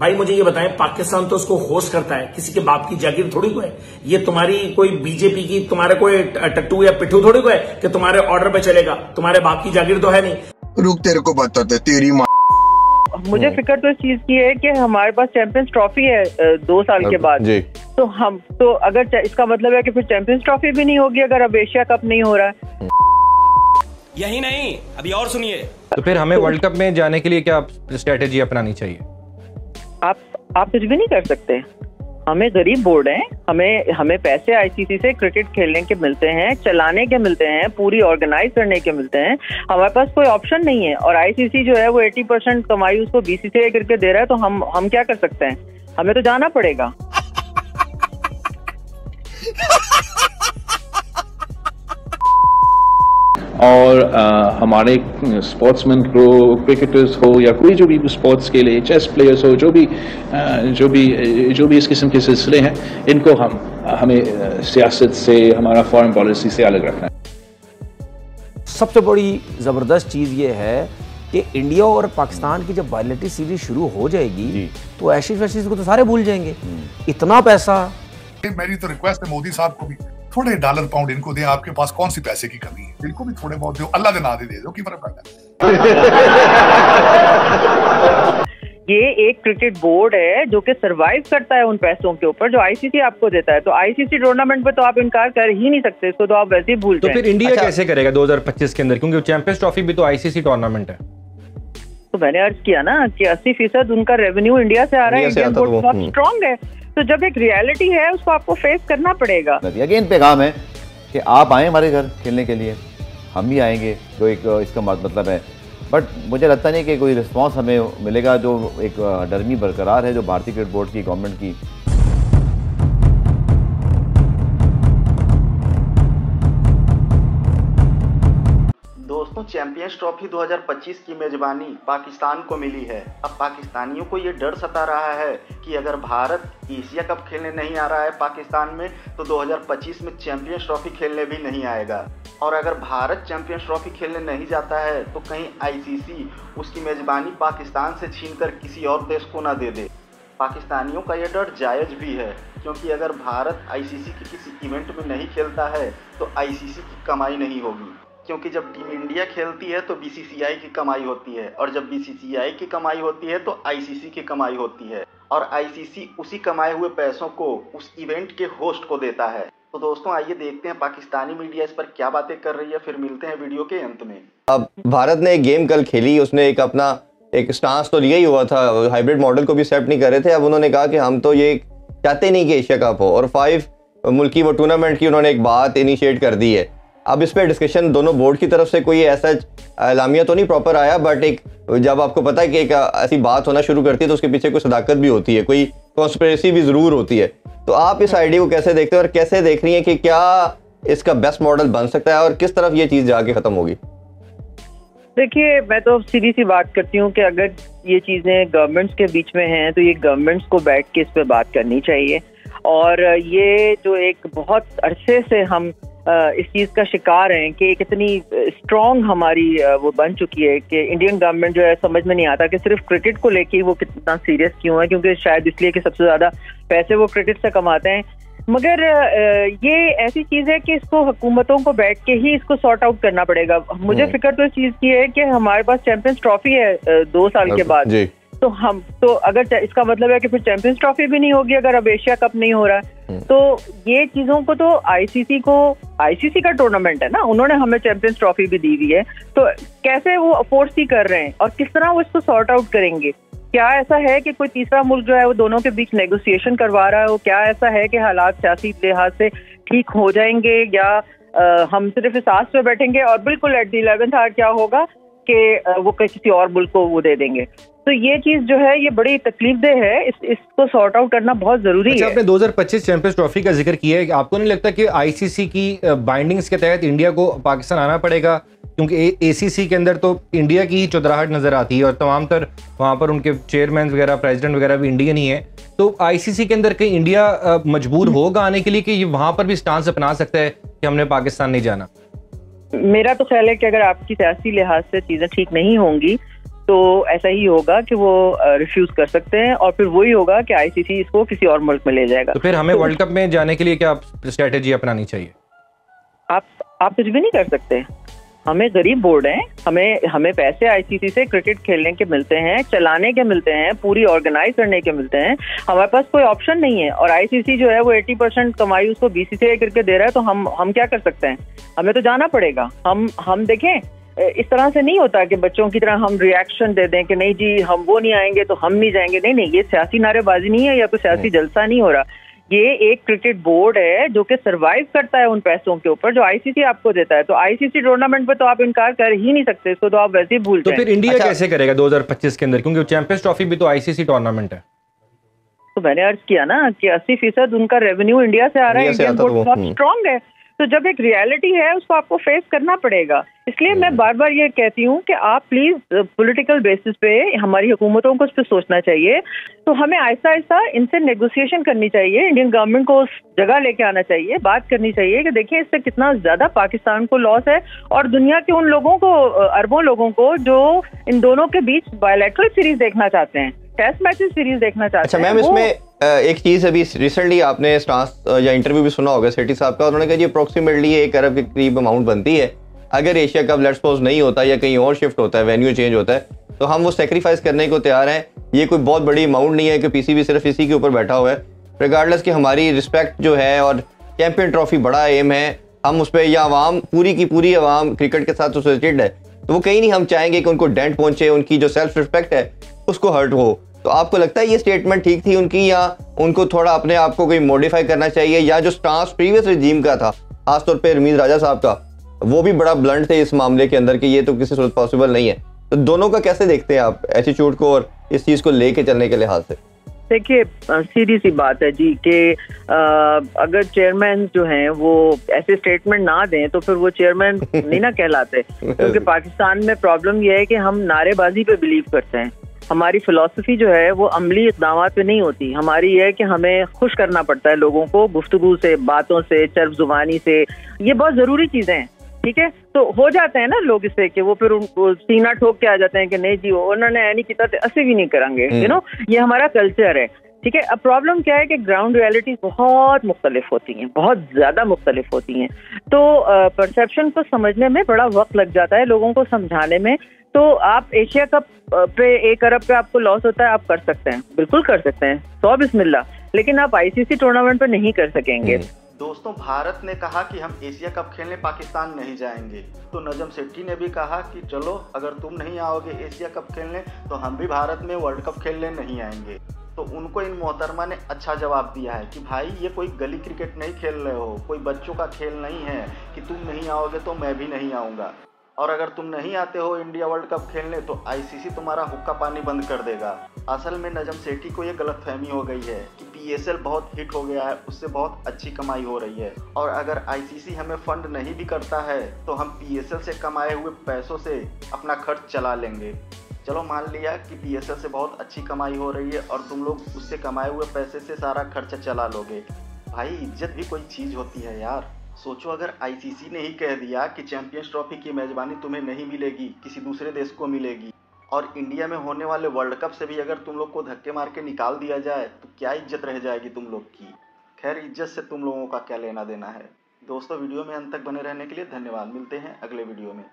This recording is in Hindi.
भाई मुझे ये बताएं, पाकिस्तान तो उसको होस्ट करता है, किसी के बाप की जागीर थोड़ी को है। ये तुम्हारी कोई बीजेपी की तुम्हारे कोई टट्टू या पिट्ठू थोड़ी को है कि तुम्हारे ऑर्डर पे चलेगा, तुम्हारे बाप की जागीर तो है नहीं। रुक तेरे को बताते तेरी माँ। मुझे फिक्र तो इस चीज की है कि हमारे पास चैंपियंस ट्रॉफी है 2 साल के बाद जी। तो अगर इसका मतलब है कि फिर चैंपियंस ट्रॉफी भी नहीं होगी अगर अब एशिया कप नहीं हो रहा है। यही नहीं, अभी और सुनिए। तो फिर हमें वर्ल्ड कप में जाने के लिए क्या स्ट्रेटेजी अपनानी चाहिए? आप कुछ भी नहीं कर सकते। हमें गरीब बोर्ड है, हमें पैसे आईसीसी से क्रिकेट खेलने के मिलते हैं, चलाने के मिलते हैं, पूरी ऑर्गेनाइज करने के मिलते हैं। हमारे पास कोई ऑप्शन नहीं है और आईसीसी जो है वो 80% कमाई उसको बीसीसीआई करके दे रहा है। तो हम क्या कर सकते हैं? हमें तो जाना पड़ेगा। और हमारे स्पोर्ट्समैन को, क्रिकेटर्स हो या कोई जो भी स्पोर्ट्स के लिए, चेस प्लेयर्स हो, जो भी इस किस्म के सिलसिले हैं, इनको हमें सियासत से, हमारा फॉरेन पॉलिसी से अलग रखना है। सबसे बड़ी ज़बरदस्त चीज़ ये है कि इंडिया और पाकिस्तान की जब बायलैटरल सीरीज शुरू हो जाएगी तो एशिज वैशिज को तो सारे भूल जाएंगे। इतना पैसा। मेरी तो रिक्वेस्ट है मोदी साहब को भी थोड़े डॉलर पाउंड इनको दें। आपके पास कौन सी पैसे की कमी है? इनको भी थोड़े बहुत दो, अल्लाह के नाम दे दो, की फर्क पड़ता है। ये एक क्रिकेट बोर्ड है जो कि सरवाइव करता है उन पैसों के ऊपर जो आईसीसी आपको देता है। तो आईसीसी टूर्नामेंट पे तो आप इनकार कर ही नहीं सकते, इसको तो आप वैसे ही भूल जाएं। तो फिर इंडिया कैसे करेगा 2025 के अंदर, क्योंकि चैंपियंस ट्रॉफी भी तो आईसीसी टूर्नामेंट है। तो मैंने अर्ज किया ना कि 80% उनका रेवेन्यू इंडिया से आ रहा है। इंडियन बोर्ड बहुत स्ट्रॉन्ग है। तो जब एक रियलिटी है उसको आपको फेस करना पड़ेगा। अगेन पैगाम है कि आप आए हमारे घर खेलने के लिए, हम भी आएंगे, जो एक इसका मतलब है। बट मुझे लगता नहीं कि कोई रिस्पांस हमें मिलेगा। जो एक डरमी बरकरार है जो भारतीय क्रिकेट बोर्ड की, गवर्नमेंट की। दोस्तों, चैंपियंस ट्रॉफी 2025 की मेजबानी पाकिस्तान को मिली है। अब पाकिस्तानियों को ये डर सता रहा है कि अगर भारत एशिया कप खेलने नहीं आ रहा है पाकिस्तान में, तो 2025 में चैंपियंस ट्रॉफी खेलने भी नहीं आएगा। और अगर भारत चैंपियंस ट्रॉफी खेलने नहीं जाता है तो कहीं आईसीसी उसकी मेजबानी पाकिस्तान से छीनकर किसी और देश को ना दे दे। पाकिस्तानियों का यह डर जायज़ भी है, क्योंकि अगर भारत आईसीसी के किसी इवेंट में नहीं खेलता है तो आईसीसी की कमाई नहीं होगी। क्योंकि जब टीम इंडिया खेलती है तो बीसीसीआई की कमाई होती है, और जब बीसीसीआई की कमाई होती है तो आईसीसी की कमाई होती है, और आईसीसी उसी कमाए हुए पैसों को उस इवेंट के होस्ट को देता है। तो दोस्तों, आइए देखते हैं पाकिस्तानी मीडिया इस पर क्या बातें कर रही है, फिर मिलते हैं वीडियो के अंत में। अब भारत ने एक गेम कल खेली, उसने एक अपना एक स्टांस तो लिया ही हुआ था, हाइब्रिड मॉडल को भी एक्सेप्ट नहीं कर रहे थे। अब उन्होंने कहा कि हम तो ये चाहते नहीं कि एशिया कप हो, और 5 मुल्की वो टूर्नामेंट की उन्होंने एक बात इनिशिएट कर दी है। अब इस पर डिस्कशन दोनों बोर्ड की तरफ से कोई ऐसा एलामिया तो नहीं प्रॉपर आया, बट एक जब आपको पता है कि एक ऐसी बात होना शुरू करती है तो उसके पीछे कोई सदाकत भी होती है, कोई कॉन्स्पिरेसी भी ज़रूर होती है। तो आप इस आइडिया को कैसे देखते हैं और कैसे देख रही हैं कि क्या इसका बेस्ट मॉडल बन सकता है और किस तरफ ये चीज़ जाके ख़त्म होगी? देखिए, मैं तो सीधी सी बात करती हूँ कि अगर ये चीज़ें गवर्नमेंट्स के बीच में हैं तो ये गवर्नमेंट्स को बैठ के इस पर बात करनी चाहिए। और ये जो एक बहुत अरसे से हम इस चीज़ का शिकार हैं कि कितनी स्ट्रॉन्ग हमारी वो बन चुकी है कि इंडियन गवर्नमेंट जो है, समझ में नहीं आता कि सिर्फ क्रिकेट को लेके ही वो कितना सीरियस क्यों है। क्योंकि शायद इसलिए कि सबसे ज़्यादा पैसे वो क्रिकेट से कमाते हैं। मगर ये ऐसी चीज़ है कि इसको हुकूमतों को बैठ के ही इसको सॉर्ट आउट करना पड़ेगा। मुझे फिक्र तो इस चीज़ की है कि हमारे पास चैंपियंस ट्रॉफी है 2 साल के बाद। तो अगर इसका मतलब है कि फिर चैंपियंस ट्रॉफी भी नहीं होगी अगर अब एशिया कप नहीं हो रहा है। तो ये चीजों को तो आईसीसी का टूर्नामेंट है ना, उन्होंने हमें चैंपियंस ट्रॉफी भी दी हुई है। तो कैसे वो फोर्स ही कर रहे हैं और किस तरह वो इसको सॉर्ट आउट करेंगे? क्या ऐसा है कि कोई तीसरा मुल्क जो है वो दोनों के बीच नेगोशिएशन करवा रहा है? वो क्या ऐसा है कि हालात सियासी लिहाज से ठीक हो जाएंगे, या हम सिर्फ इस आस पे बैठेंगे और बिल्कुल एट द 11th आवर क्या होगा कि वो किसी और मुल्क को वो दे देंगे? तो ये चीज जो है ये बड़ी तकलीफदेह है। इसको सॉर्ट आउट करना बहुत जरूरी है। आपने 2025 चैंपियंस ट्रॉफी का जिक्र किया है, कि आपको नहीं लगता कि आईसीसी की बाइंडिंग्स के तहत इंडिया को पाकिस्तान आना पड़ेगा? क्योंकि एसीसी के अंदर तो इंडिया की ही चौधराहट नजर आती है और तमाम तर वहाँ पर उनके चेयरमैन वगैरह, प्रेसिडेंट वगैरह भी इंडियन ही है। तो आईसीसी के अंदर कहीं इंडिया मजबूर होगा आने के लिए कि वहाँ पर भी स्टांस अपना सकता है कि हमने पाकिस्तान नहीं जाना? मेरा तो ख्याल है कि अगर आपकी सियासी लिहाज से चीजें ठीक नहीं होंगी तो ऐसा ही होगा कि वो रिफ्यूज कर सकते हैं और फिर वही होगा कि आईसीसी इसको किसी और मुल्क में ले जाएगा। तो फिर हमें वर्ल्ड कप में जाने के लिए क्या स्ट्रेटेजी अपनानी चाहिए? आप कुछ भी नहीं कर सकते। हमें गरीब बोर्ड है, हमें पैसे आईसीसी से क्रिकेट खेलने के मिलते हैं, चलाने के मिलते हैं, पूरी ऑर्गेनाइज करने के मिलते हैं। हमारे पास कोई ऑप्शन नहीं है और आईसीसी जो है वो 80% कमाई उसको बीसीसीआई करके दे रहा है, तो हम क्या कर सकते हैं? हमें तो जाना पड़ेगा। हम देखें, इस तरह से नहीं होता कि बच्चों की तरह हम रिएक्शन दे दें कि नहीं जी हम वो नहीं आएंगे तो हम नहीं जाएंगे। नहीं, ये सियासी नारेबाजी नहीं है या कोई सियासी जलसा नहीं हो रहा। ये एक क्रिकेट बोर्ड है जो कि सरवाइव करता है उन पैसों के ऊपर जो आईसीसी आपको देता है। तो आईसीसी टूर्नामेंट पे तो आप इनकार कर ही नहीं सकते, इसको तो आप वैसे ही भूल जाएं। तो फिर इंडिया कैसे करेगा 2025 के अंदर, क्योंकि चैंपियंस ट्रॉफी भी तो आईसीसी टूर्नामेंट है? तो मैंने अर्ज किया ना कि 80% उनका रेवेन्यू इंडिया से आ रहा है। इंडियन बोर्ड बहुत स्ट्रांग है। तो जब एक रियलिटी है उसको आपको फेस करना पड़ेगा। इसलिए मैं बार बार ये कहती हूँ कि आप प्लीज पॉलिटिकल बेसिस पे हमारी हुकूमतों को उस पर सोचना चाहिए। तो हमें आहिस्ता आहिस्ता इनसे नेगोशिएशन करनी चाहिए, इंडियन गवर्नमेंट को उस जगह लेके आना चाहिए, बात करनी चाहिए कि देखिए इससे कितना ज्यादा पाकिस्तान को लॉस है और दुनिया के उन लोगों को, अरबों लोगों को जो इन दोनों के बीच बायलैटरल सीरीज देखना चाहते हैं, टेस्ट मैचेस सीरीज देखना चाहते हैं। अच्छा मैम, इसमें एक चीज अभी रिसेंटली आपने स्टांस या इंटरव्यू भी सुना होगा सेठी साहब का, उन्होंने कहा ये अप्रोक्सीमेटली 1 अरब के करीब अमाउंट बनती है। अगर एशिया कप लेट्स सपोज नहीं होता या कहीं और शिफ्ट होता है, वेन्यू चेंज होता है, तो हम वो सेक्रीफाइस करने को तैयार हैं। ये कोई बहुत बड़ी अमाउंट नहीं है कि पीसीबी सिर्फ इसी के ऊपर बैठा हुआ है। रिगार्डलेस कि हमारी रिस्पेक्ट जो है और चैंपियन ट्रॉफी बड़ा एम है, हम उस पर, या आवाम पूरी की पूरी आवाम क्रिकेट के साथ एसोसिएटेड है, तो वो कहीं नहीं हम चाहेंगे कि उनको डेंट पहुंचे, उनकी जो सेल्फ रिस्पेक्ट है उसको हर्ट हो। तो आपको लगता है ये स्टेटमेंट ठीक थी उनकी, या उनको थोड़ा अपने आप को कोई मॉडिफाई करना चाहिए, या जो स्टांस प्रीवियस रजीम का था, खासतौर पे रमीज राजा साहब का, वो भी बड़ा ब्लंट थे इस मामले के अंदर कि ये तो किसी सूरत पॉसिबल नहीं है। तो दोनों का कैसे देखते हैं आप एटीट्यूड को और इस चीज को लेके चलने के लिहाज से? देखिए सीधी सी बात है जी कि अगर चेयरमैन जो हैं वो ऐसे स्टेटमेंट ना दें तो फिर वो चेयरमैन नहीं ना कहलाते। क्योंकि पाकिस्तान में प्रॉब्लम ये है कि हम नारेबाजी पे बिलीव करते हैं। हमारी फिलॉसफी जो है वो अमली इक़दामात पे नहीं होती। हमारी ये है कि हमें खुश करना पड़ता है लोगों को गुफ्तगू से, बातों से, चर्ब जुबानी से। ये बहुत ज़रूरी चीज़ें हैं, ठीक है। तो हो जाते हैं ना लोग इससे कि वो फिर उनको सीना ठोक के आ जाते हैं कि नहीं जी उन्होंने ऐ नहीं किया तो असली भी नहीं करेंगे, यू नो, ये हमारा कल्चर है, ठीक है। अब प्रॉब्लम क्या है कि ग्राउंड रियलिटी बहुत मुख्तलिफ होती हैं, बहुत ज़्यादा मुख्तलिफ होती हैं। तो परसेप्शन को समझने में बड़ा वक्त लग जाता है, लोगों को समझाने में। तो आप एशिया कप पे 1 अरब पे आपको लॉस होता है, आप कर सकते हैं, बिल्कुल कर सकते हैं, 100 बिस्मिल्लाह, लेकिन आप आईसीसी टूर्नामेंट पे नहीं कर सकेंगे। दोस्तों, भारत ने कहा कि हम एशिया कप खेलने पाकिस्तान नहीं जाएंगे, तो नजम सेठी ने भी कहा कि चलो अगर तुम नहीं आओगे एशिया कप खेलने तो हम भी भारत में वर्ल्ड कप खेलने नहीं आएंगे। तो उनको इन मोहतरमा ने अच्छा जवाब दिया है कि भाई ये कोई गली क्रिकेट नहीं खेल रहे हो, कोई बच्चों का खेल नहीं है कि तुम नहीं आओगे तो मैं भी नहीं आऊँगा, और अगर तुम नहीं आते हो इंडिया वर्ल्ड कप खेलने तो आईसीसी तुम्हारा हुक्का पानी बंद कर देगा। असल में नजम सेठी को ये गलतफहमी हो गई है कि पीएसएल बहुत हिट हो गया है, उससे बहुत अच्छी कमाई हो रही है, और अगर आईसीसी हमें फंड नहीं भी करता है तो हम पीएसएल से कमाए हुए पैसों से अपना खर्च चला लेंगे। चलो मान लिया कि पीएसएल से बहुत अच्छी कमाई हो रही है और तुम लोग उससे कमाए हुए पैसे से सारा खर्चा चला लोगे। भाई इज्जत भी कोई चीज़ होती है यार। सोचो अगर आईसीसी ने ही कह दिया कि चैंपियंस ट्रॉफी की मेजबानी तुम्हें नहीं मिलेगी, किसी दूसरे देश को मिलेगी, और इंडिया में होने वाले वर्ल्ड कप से भी अगर तुम लोग को धक्के मार के निकाल दिया जाए तो क्या इज्जत रह जाएगी तुम लोग की। खैर, इज्जत से तुम लोगों का क्या लेना देना है। दोस्तों, वीडियो में अंत तक बने रहने के लिए धन्यवाद। मिलते हैं अगले वीडियो में।